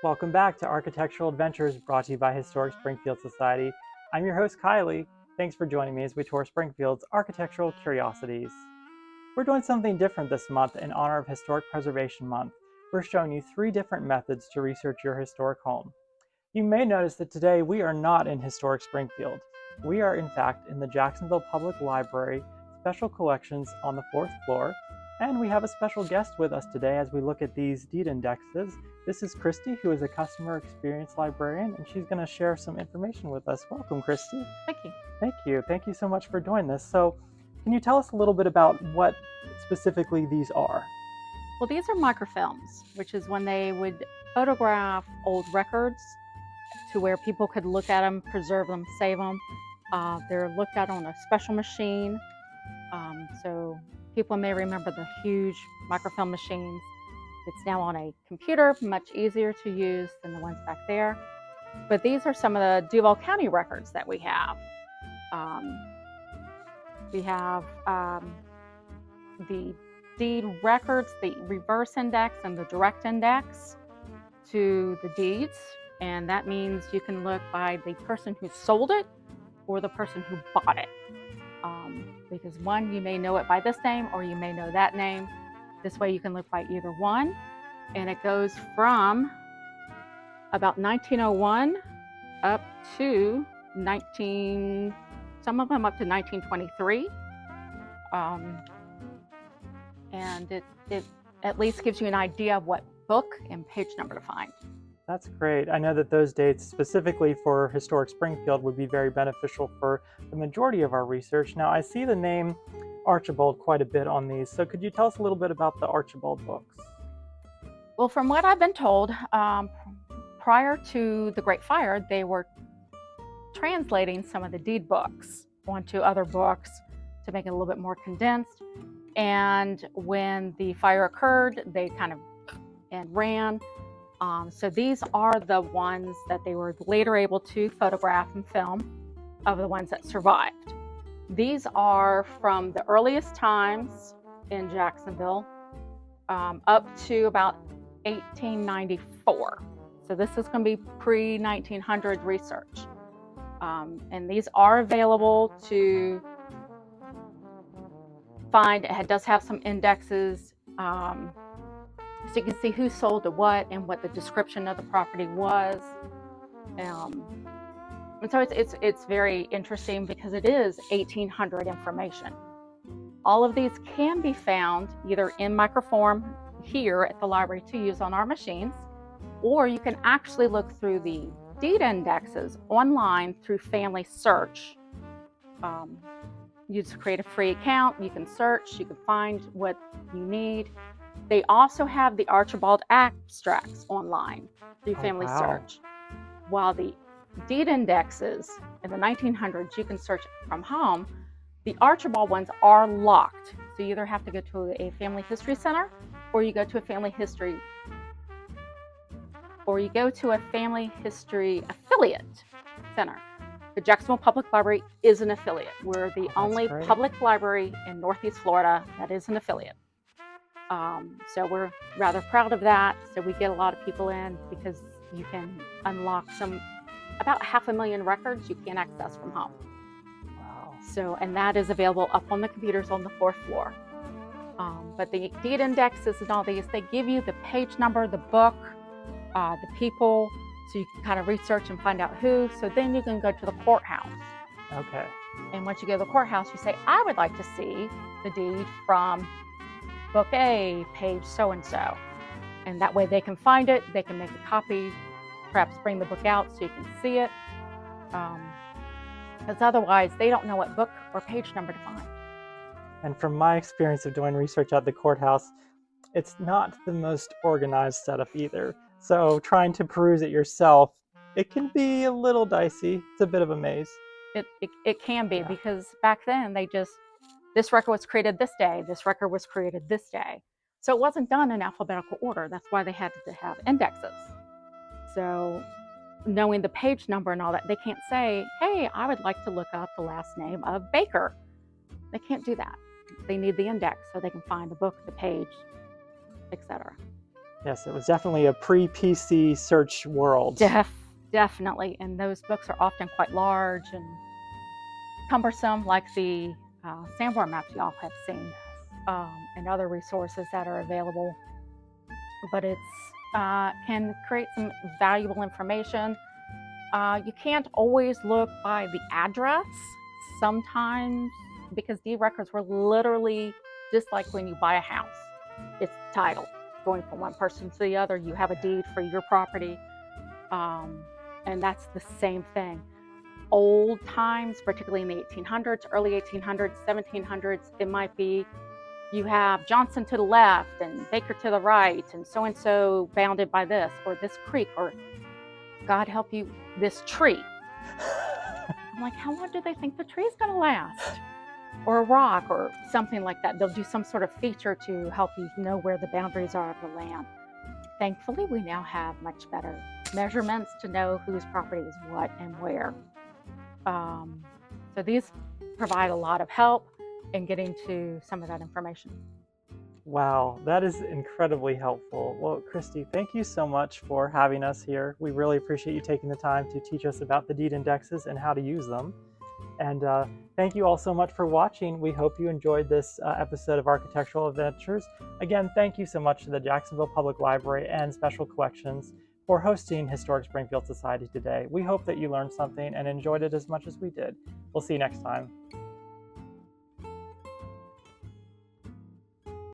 Welcome back to Architectural Adventures, brought to you by Historic Springfield Society. I'm your host, Kylie. Thanks for joining me as we tour Springfield's architectural curiosities. We're doing something different this month in honor of Historic Preservation Month. We're showing you 3 different methods to research your historic home. You may notice that today we are not in historic Springfield. We are in fact in the Jacksonville Public Library Special Collections on the 4th floor, and we have a special guest with us today as we look at these deed indexes. This is Christy, who is a customer experience librarian, and she's going to share some information with us. Welcome, Christy. Thank you. Thank you. Thank you so much for doing this. So, can you tell us a little bit about what specifically these are? Well, these are microfilms, which is when they would photograph old records to where people could look at them, preserve them, save them. They're looked at on a special machine. So people may remember the huge microfilm machines. It's now on a computer, much easier to use than the ones back there. But these are some of the Duval County records that we have. We have the deed records, the reverse index and the direct index to the deeds. And that means you can look by the person who sold it or the person who bought it. Because one, you may know it by this name or you may know that name. This way you can look by either one. And it goes from about 1901 up to some of them up to 1923. And it at least gives you an idea of what book and page number to find. That's great. I know that those dates specifically for Historic Springfield would be very beneficial for the majority of our research. Now, I see the name Archibald quite a bit on these. So could you tell us a little bit about the Archibald books? Well, from what I've been told, prior to the Great Fire, they were translating some of the deed books onto other books to make it a little bit more condensed. And when the fire occurred, they kind of ran. So these are the ones that they were later able to photograph and film of the ones that survived. These are from the earliest times in Jacksonville up to about 1894. So this is going to be pre-1900 research. And these are available to find. It does have some indexes. So you can see who sold to what and what the description of the property was. And so it's very interesting because it is 1800 information. All of these can be found either in microform here at the library to use on our machines, or you can actually look through the deed indexes online through Family Search. You just create a free account, you can search, you can find what you need. They also have the Archibald abstracts online through Family Search. While the deed indexes in the 1900s, you can search from home, the Archibald ones are locked. So you either have to go to a family history center or you go to a family history affiliate center. The Jacksonville Public Library is an affiliate. We're the only public library in Northeast Florida that is an affiliate. So we're rather proud of that. So we get a lot of people in because you can unlock about 500,000 records you can't access from home. Wow. So, and that is available up on the computers on the 4th floor. But the deed indexes and all these, they give you the page number, the book, the people, so you can kind of research and find out who. So then you can go to the courthouse. Okay. And once you go to the courthouse, you say, I would like to see the deed from Book A, page so-and-so. And that way they can find it, they can make a copy, perhaps bring the book out so you can see it. Because otherwise, they don't know what book or page number to find. And from my experience of doing research at the courthouse, it's not the most organized setup either. So trying to peruse it yourself, it can be a little dicey. It's a bit of a maze. It can be, because back then this record was created this day, this record was created this day. So it wasn't done in alphabetical order. That's why they had to have indexes. So knowing the page number and all that, they can't say, hey, I would like to look up the last name of Baker. They can't do that. They need the index so they can find the book, the page, etc. Yes, it was definitely a pre-PC search world. Definitely. And those books are often quite large and cumbersome, like the sandbar maps y'all have seen, and other resources that are available. But it's can create some valuable information. You can't always look by the address. Sometimes, because deed records were literally just like when you buy a house, it's the title going from one person to the other. You have a deed for your property, and that's the same thing. Old times, particularly in the 1800s, early 1800s, 1700s, it might be you have Johnson to the left and Baker to the right, and so bounded by this, or this creek, or God help you, this tree. I'm like, how long do they think the tree's going to last? Or a rock or something like that. They'll do some sort of feature to help you know where the boundaries are of the land. Thankfully, we now have much better measurements to know whose property is what and where. So these provide a lot of help in getting to some of that information. Wow, that is incredibly helpful. Well, Christy, thank you so much for having us here. We really appreciate you taking the time to teach us about the deed indexes and how to use them. And thank you all so much for watching. We hope you enjoyed this episode of Architectural Adventures. Again, thank you so much to the Jacksonville Public Library and Special Collections for hosting Historic Springfield Society today. We hope that you learned something and enjoyed it as much as we did. We'll see you next time.